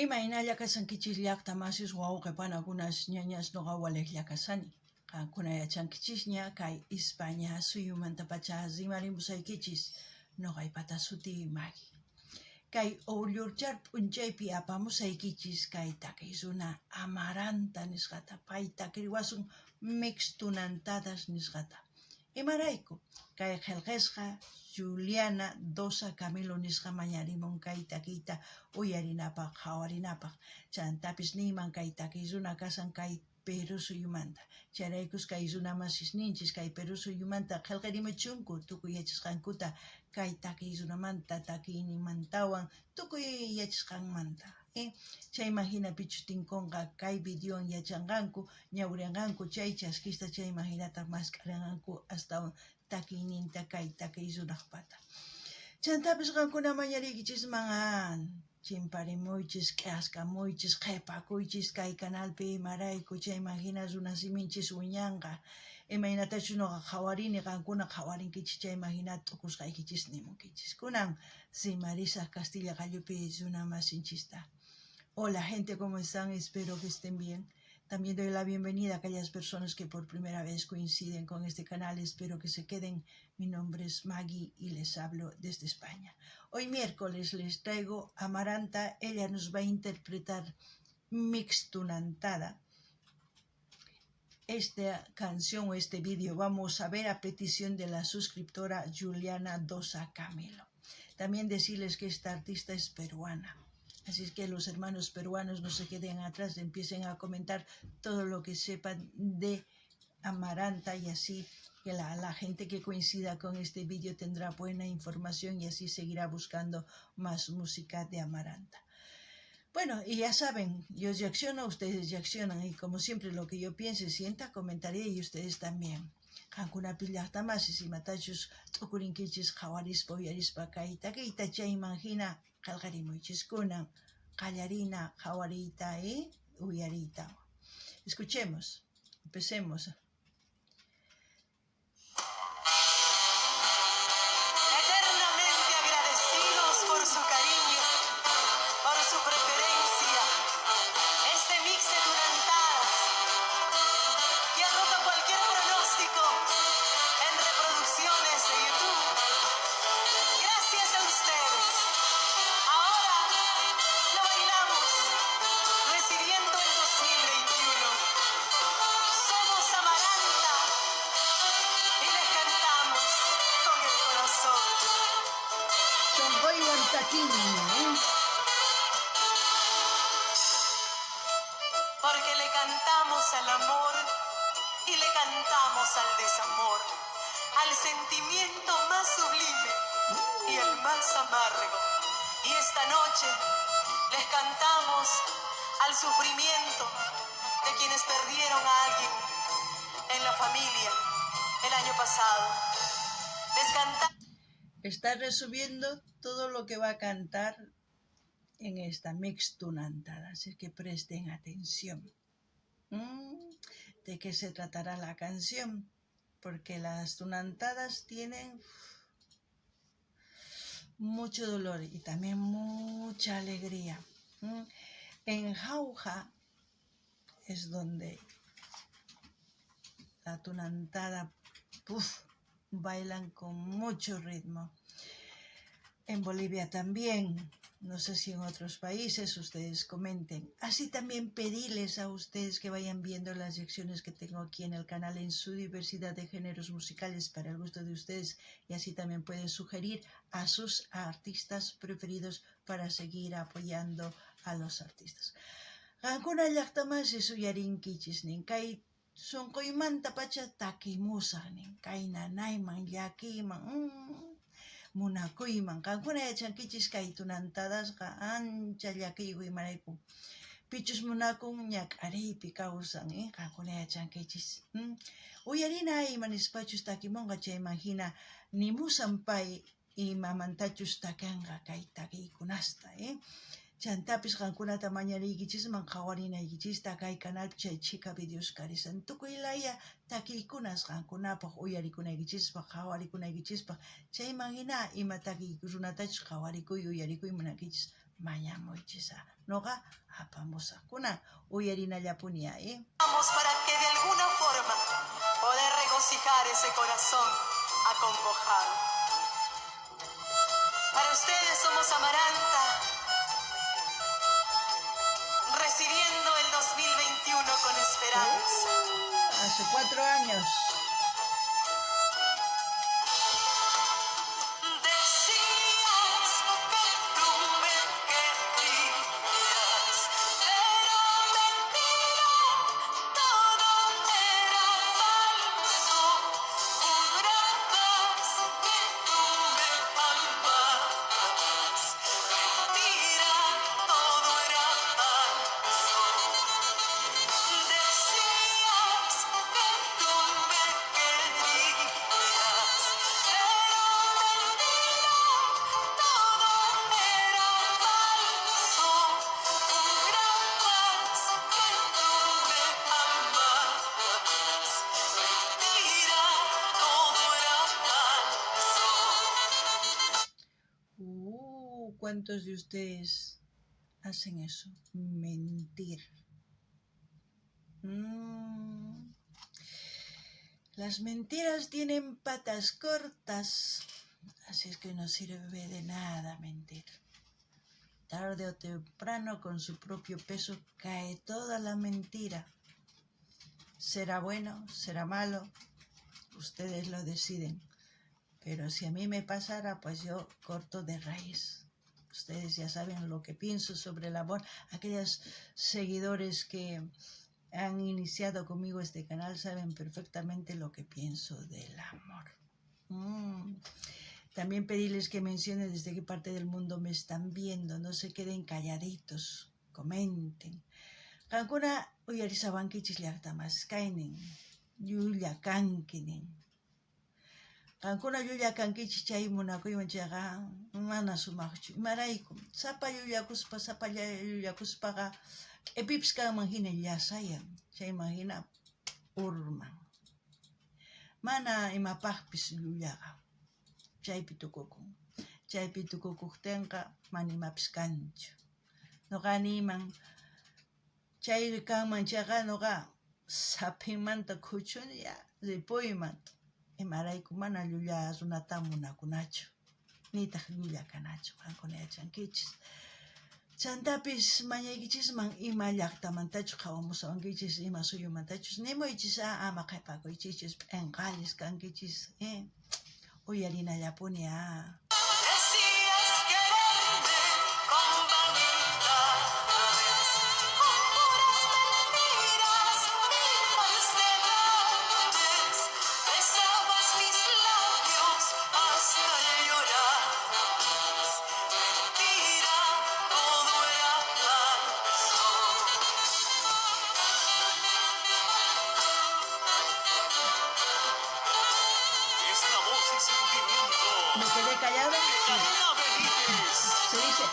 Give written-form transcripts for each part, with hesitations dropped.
Imaynalla kasankichis llaqtamasis wawqipanakunas ñañas nuqawalej llakasani. Qankuna yachankichisña kay España suyumanta pacha rimarimosaykichis nuqaypata suti Maggie. Kay Ullurchar p'unchaypi apamusaykichis kay takay runa Amaranta nisqata, pay takriwasun mixtunantadas nisqata. Imarayku kay qillqisqa Juliana Dosa Camilo nisqa mañarimun kay takiyta uyarinapaq, hawarinapaq. Chantapis niyman kay takay runa kasan kay Perú suyumanta. Chayraykus kay runa masisninchis kay Perú suyumanta qillqirimuchunku tukuy yachasqankuta kay takay runamanta takiyninmantawan tukuy yachasqanmanta. Chayman hina pichu tinkunqa kay videowan yachanqanku, ñawrinqanku chay chaskista chayman hinataq mascarinqanku astawan takiyninta kay takay runaqpata. Chantapis qankuna mañariykichis mangan chimparimuychis, k'askamuychis, qhipakuychis kay kanalpi imarayku chayman hina runa siminchis wiñanqa. Imaynatachu nuqa qawarini qankuna qawarinkichis chayman hina t'ukusqaykichis nimunkichis. Kunan Simarisa Castilla Gallupi runa masinchista. Hola gente, ¿cómo están? Espero que estén bien. También doy la bienvenida a aquellas personas que por primera vez coinciden con este canal. Espero que se queden. Mi nombre es Maggie y les hablo desde España. Hoy miércoles les traigo a Amaranta. Ella nos va a interpretar Mixtunantada. Esta canción o este vídeo vamos a ver a petición de la suscriptora Juliana Dosa Camilo. También decirles que esta artista es peruana. Así es que los hermanos peruanos no se queden atrás, empiecen a comentar todo lo que sepan de Amaranta y así que la gente que coincida con este vídeo tendrá buena información y así seguirá buscando más música de Amaranta. Bueno, y ya saben, yo reacciono, ustedes reaccionan y como siempre lo que yo piense, sienta, comentaré y ustedes también. Qankuna pillaqtamasis imatachus t'ukurinkichis qawarispa uyarispa kayta chayman hina qillqarimuychis kunan qallarina qawariyta y uyariyta. Escuchemos, empecemos. Eternamente agradecidos por su cariño, por su preferencia. Este mix de tunantadas que ha roto cualquier pronóstico en reproducciones de YouTube. Gracias a ustedes. Ahora lo bailamos, recibiendo el 2021. Somos Amaranta y les cantamos con el corazón. Songoiwan takiña, Porque le cantamos al amor y le cantamos al desamor, al sentimiento más sublime y el más amargo. Y esta noche les cantamos al sufrimiento de quienes perdieron a alguien en la familia el año pasado. Les cantamos. Está resumiendo todo lo que va a cantar en esta mixtunantada, así que presten atención. ¿De qué se tratará la canción? Porque las tunantadas tienen mucho dolor y también mucha alegría. En Jauja es donde la tunantada bailan con mucho ritmo. En Bolivia también, no sé si en otros países, ustedes comenten. Así también pedirles a ustedes que vayan viendo las lecciones que tengo aquí en el canal en su diversidad de géneros musicales para el gusto de ustedes y así también pueden sugerir a sus artistas preferidos para seguir apoyando a los artistas. Qankuna llaqtamasi suyarinkichis nin kay sunquymanta pacha takimusaq nin kay nanayman llakiyman munakuyman. Qankuna yachankichis kay tunantadasqa ancha llakiyuq imarayku. Pichus munakun ñak'ariypi kawsan, qankuna yachankichis. Uyarina imanispachus takimunqa chayman hina nimusan pay imamantachus takanqa kay takiykunasta. Chantapis qankunata mañariykichisman qawarinaykichista kay kanalpi chay chika videos karisan. Tukuylaya takiykunas qankunapaq uyarikunaykichispaq, qawarikunaykichispa chayman hina ima takiy runatachus qawarikuy uyarikuy munankichis mañamoychisa. Noga apamosa. Kuna uyarina yapunia, Vamos para que de alguna forma poder regocijar ese corazón acongojado. Para ustedes somos Amaranta, recibiendo el 2021 con esperanza. Hace 4 años. Decías que tú me querías, pero mentira, todo era falso. Jurabas que tú me amabas, mentira, todo era falso. Decías que tú me querías, pero mentira, todo era falso. Jurabas que tú me amabas, mentira, todo era falso. ¿Cuántos de ustedes hacen eso? Mentir. Las mentiras tienen patas cortas, así es que no sirve de nada mentir. Tarde o temprano, con su propio peso, cae toda la mentira. Será bueno, será malo, ustedes lo deciden. Pero si a mí me pasara, pues yo corto de raíz. Ustedes ya saben lo que pienso sobre el amor. Aquellos seguidores que han iniciado conmigo este canal saben perfectamente lo que pienso del amor. También pedirles que mencionen desde qué parte del mundo me están viendo. No se queden calladitos. Comenten. Kankuna uyarisawankichis llaqtamas kaynin. Yulla kankinin. Kankuna yulla kankichis chay munakuyman chayqa mana sumaqchu. Imaraykum. Sapa yullakuspaqa epips kanman hina llasayan. Chayman hina urman. Mana imapaqpis yullaqa. Chaypi tukukun. Chaypi tukukuqtinqa mana imapis kanchu. Noqa niman chay kanman chayqa noqa sapinmanta kuchuni ya ripuyman. Imaraykum mana llulla runata munakunachu. Nitaq llulla kanachu. Kankuna yachankichis. Chantapis mañaykichisman ima llaqtamantachu hawamusawankichis ima suyumantachus nimuychis ama qhipakuychichis p'inqalis kankichis uyarinallapuña. Decías quererme con vanidades, con puras mentiras y falsedades. Besabas mis labios hasta llorar. Mentira, todo era falso. Es la voz y sentimiento. ¿Me quedé callado? Sí. Karina Benítez. Se dice.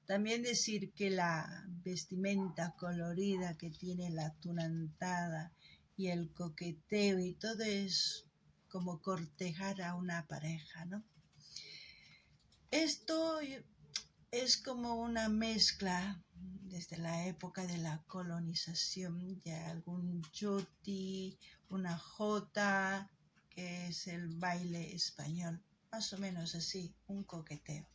También decir que la vestimenta colorida que tiene la tunantada y el coqueteo y todo es como cortejar a una pareja, ¿no? Esto es como una mezcla desde la época de la colonización de algún choti, una jota, que es el baile español, más o menos así, un coqueteo.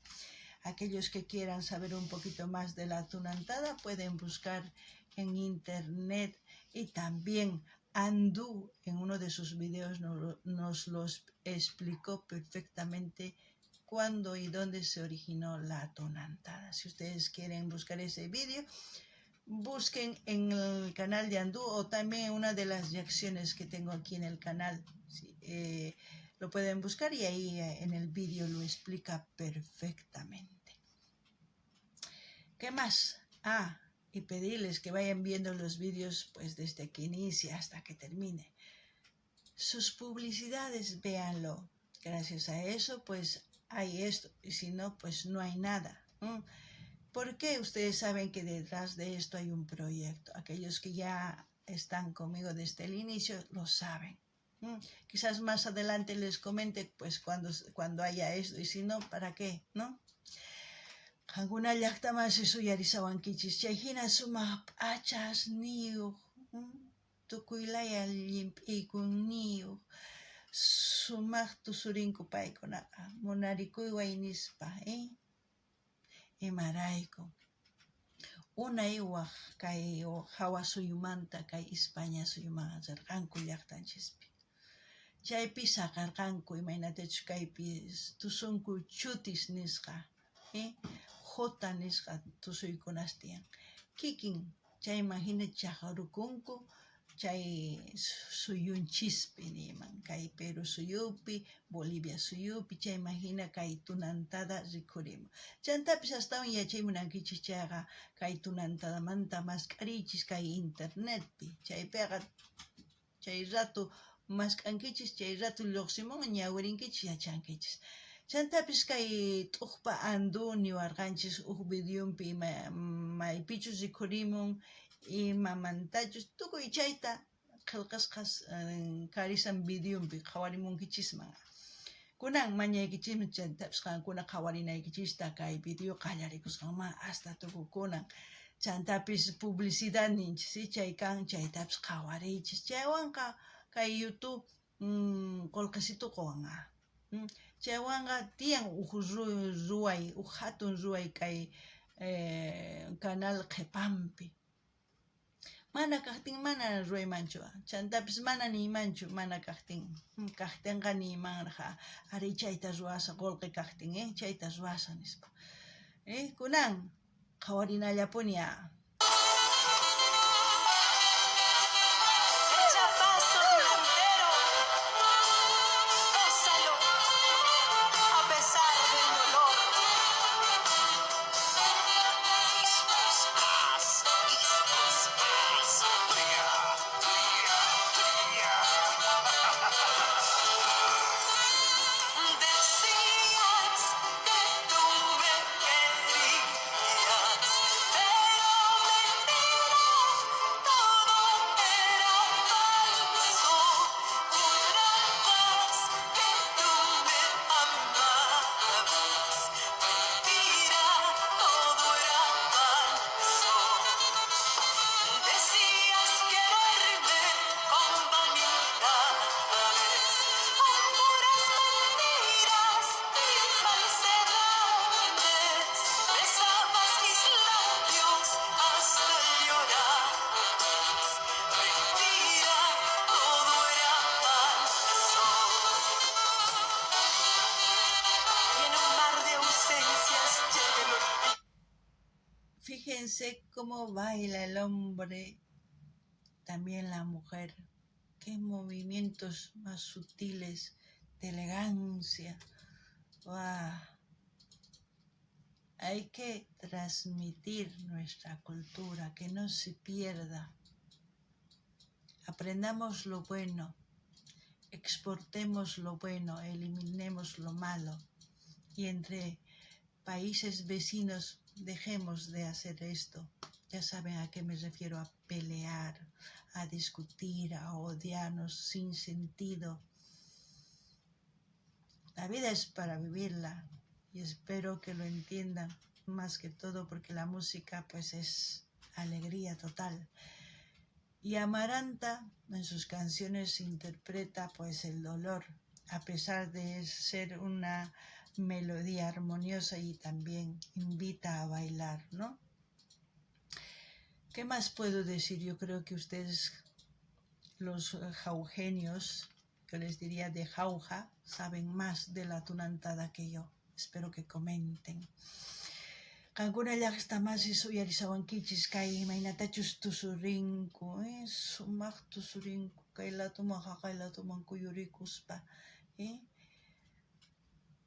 Aquellos que quieran saber un poquito más de la tunantada pueden buscar en internet, y también Andú en uno de sus videos nos los explicó perfectamente cuándo y dónde se originó la tunantada. Si ustedes quieren buscar ese vídeo, busquen en el canal de Andú o también en una de las reacciones que tengo aquí en el canal. Sí, lo pueden buscar y ahí en el vídeo lo explica perfectamente. ¿Qué más? Y pedirles que vayan viendo los vídeos pues desde que inicia hasta que termine. Sus publicidades, véanlo. Gracias a eso pues hay esto, y si no pues no hay nada. ¿Por qué? Ustedes saben que detrás de esto hay un proyecto. Aquellos que ya están conmigo desde el inicio lo saben. Quizás más adelante les comente pues cuando haya esto, y si no, ¿para qué? ¿No? Alguna llaqtamasi suyarisawankichis, chayhina sumaq p'achas niyuq, tukuylaya llimp'iykuq niyuq, sumaq tusurinku paykunaqa, munarikuyway nispa, imarayku. Unay waq kay hawa suyumanta kay España suyuman rirqanku llaqtanchispi. Chaypi saqarqanku imaynatachus kaypi tusunku chutis nisqa, Jota nisqa tusuykunas tiyan. Kikin chayman hina chaqarukunku chay suyunchispi niyman, kay Peru suyupi, Bolivia suyupi, chayman hina kay tunantada rikhurimun. Chantapis astawan yachaymunankichis chayqa kay tunantadamanta masq'arichis kay internetpi. Chaypiqa chay ratu masq'ankichis, chay ratu lluqsimun ñawirinkichis yachankichis. Chantapis kay t'uqpa andu niwarqanchis huk videompi maypichus rikhurimun imamantachus tukuy chayta qillqasqas karisan videompi qhawarimunkichisman. Kunan mañaykichismi chantapis qankuna qhawarinaykichista kay video qallarikusqanman hasta tukukunan. Chantapis publicidad ninchis, chay kan chaytapis qhawariychis. Chaywanqa kay YouTube qullqisituqwanqa. Chaywanqa tiyan huk ruway, huk hatun ruway kay canal qhipanpi. Mana kaqtin mana ruwaymanchu, chantapis mana niymanchu mana kaqtin. Kaqtinqa niymanqa ari chayta ruwasa qullqi kaqtin, chayta ruwasa nispa. Kunan qhawarinallapuña. Fíjense cómo baila el hombre, también la mujer. Qué movimientos más sutiles, de elegancia. ¡Wow! Hay que transmitir nuestra cultura, que no se pierda. Aprendamos lo bueno, exportemos lo bueno, eliminemos lo malo. Y entre países vecinos dejemos de hacer esto. Ya saben a qué me refiero, a pelear, a discutir, a odiarnos sin sentido. La vida es para vivirla y espero que lo entiendan más que todo porque la música pues es alegría total. Y Amaranta en sus canciones interpreta pues el dolor, a pesar de ser una melodía armoniosa y también invita a bailar, ¿no? ¿Qué más puedo decir? Yo creo que ustedes, los jaujeños, que les diría de Jauja, saben más de la tunantada que yo. Espero que comenten. Kankuna llaqtamasi suyarisawankichis kay imaynatachus tusurinku, sumaq tusurinku kay latuman kuyurikuspa,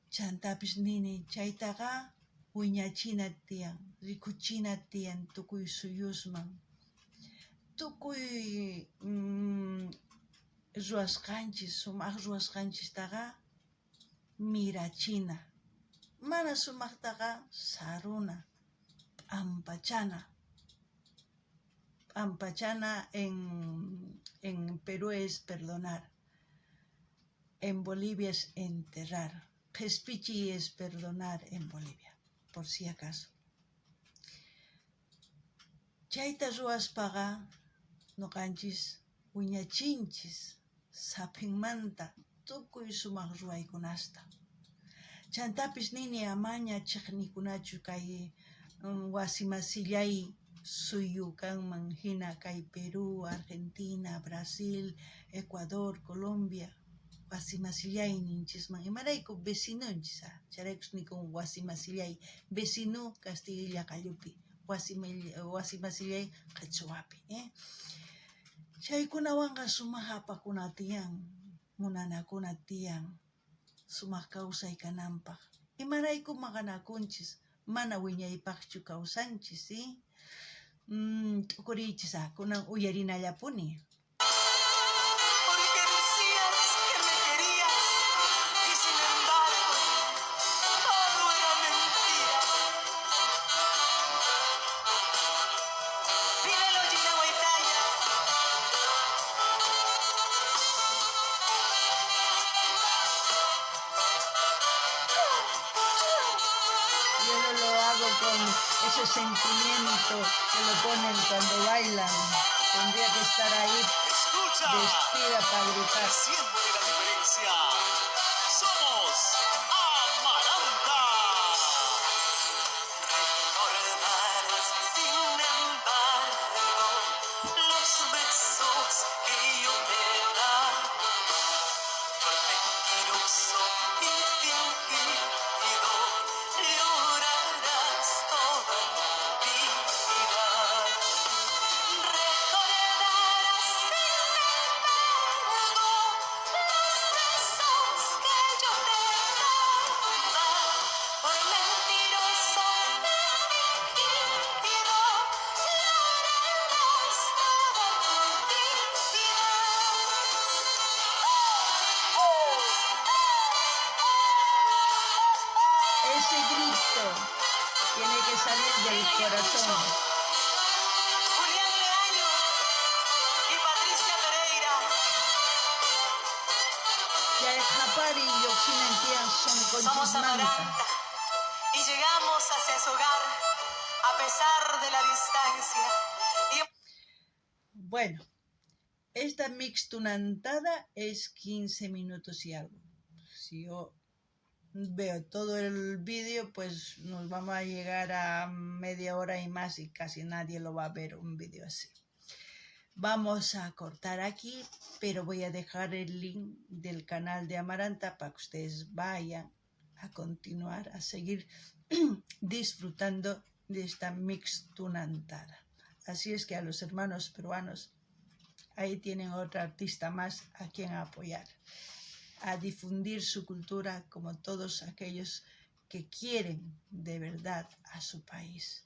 chantapis nini chaytaqa wiñachina tiyan, rikuchina tiyan tukuy suyusman. Tukuy ruwasqanchis, sumaq ruwasqanchistaqa mirachina. Mana sumaqtaqa saruna, p'ampachana. ampachana en Perú es perdonar, en Bolivia es enterrar. Qespichi es perdonar en Bolivia, por si acaso. Chayta ruwaspaqa noqanchis wiñachinchis sapinmanta tukuy sumaq ruwaykunasta. Chantapis nini amaña chiqnikunachu kay wasimasillay suyu kanman hina kay Perú, Argentina, Brasil, Ecuador, Colombia, wasimasillay ninchisman imarayku vecinunchis, charaykus nikun wasimasillay, vecino Castilla Llaqallupi, wasimasillay Qhichwapi, chaykunawanqa sumaq apakuna tiyan, munanakuna tiyan, sumaq kawsay kananpaq. Imarayku maqanakunchis, mana wiñaypaqchu kawsanchis, tukuriychis kunan uyarinallapuni. Porque decías que me querías y sin embargo todo era mentira. Dímelo, Gina Huaytaya. Yo no lo hago con ese sentimiento que lo ponen cuando bailan. Tendría que estar ahí Escucha, vestida para gritar. siente la diferencia. Somos Amaranta. Recordarás, sin embargo, los besos que yo te daba por mentiroso y fingido, llorarás toda mi vida. Recordarás, sin embargo, los besos que yo te daba por mentiroso y fingido, llorarás toda tu vida. Ese grito tiene que salir del corazón. Julián Leaño y Patricia Pereira. Ya el Japari y Occidentian son Somos conchismanta. Amaranta y llegamos hacia su hogar a pesar de la distancia. Bueno, esta mixtunantada es 15 minutos y algo. Si yo veo todo el vídeo, pues nos vamos a llegar a media hora y más y casi nadie lo va a ver un vídeo así. Vamos a cortar aquí, pero voy a dejar el link del canal de Amaranta para que ustedes vayan a continuar, a seguir disfrutando de esta mixtunantada. Así es que a los hermanos peruanos, ahí tienen otra artista más a quien apoyar, a difundir su cultura como todos aquellos que quieren de verdad a su país.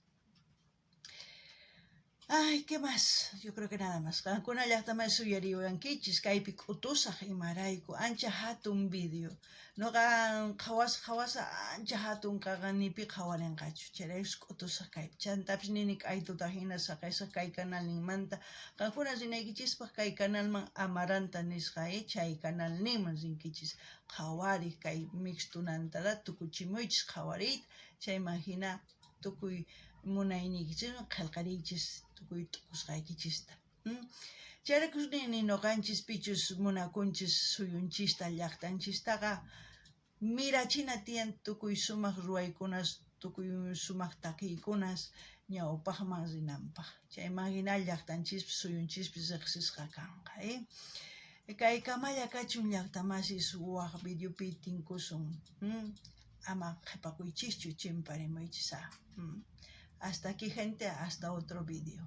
Ay, ¿qué más? Yo creo que nada más. Kankuna llaqtamay suyariwankichis kaypi k'utusaq imarayku ancha hatun video. Noqa qhawasa ancha hatun kaqanipi qhawarinqachu. Chayraykus k'utusaq kaypi. Chantapis nini k'aytuta hina saqaysaq kay canal ninmanta. Kankuna rinaykichispaq kay canalman Amaranta nisqa, chay canal ninman rinkichis. Qhawariq kay mixtunantada tukuchimuychis qhawariyta. Chayman hina tukuy munaynikichis qillqariychis tukuy tukusqaykichista. Chayrakus nini noqanchis pichus munakunchis suyunchista llaqtanchistaqa mirachina tiyan tukuy sumaq ruwaykunas, tukuy sumaq takiykunas ñawpaqman rinanpaq. Chayman hina llaqtanchispis suyunchispis riqsisqa kanqa. Kay kamalla kachun llaqtamasis waq videopi tinkusun. Ama qhipakuychischu chimparimuychis. Hasta aquí, gente, hasta otro vídeo.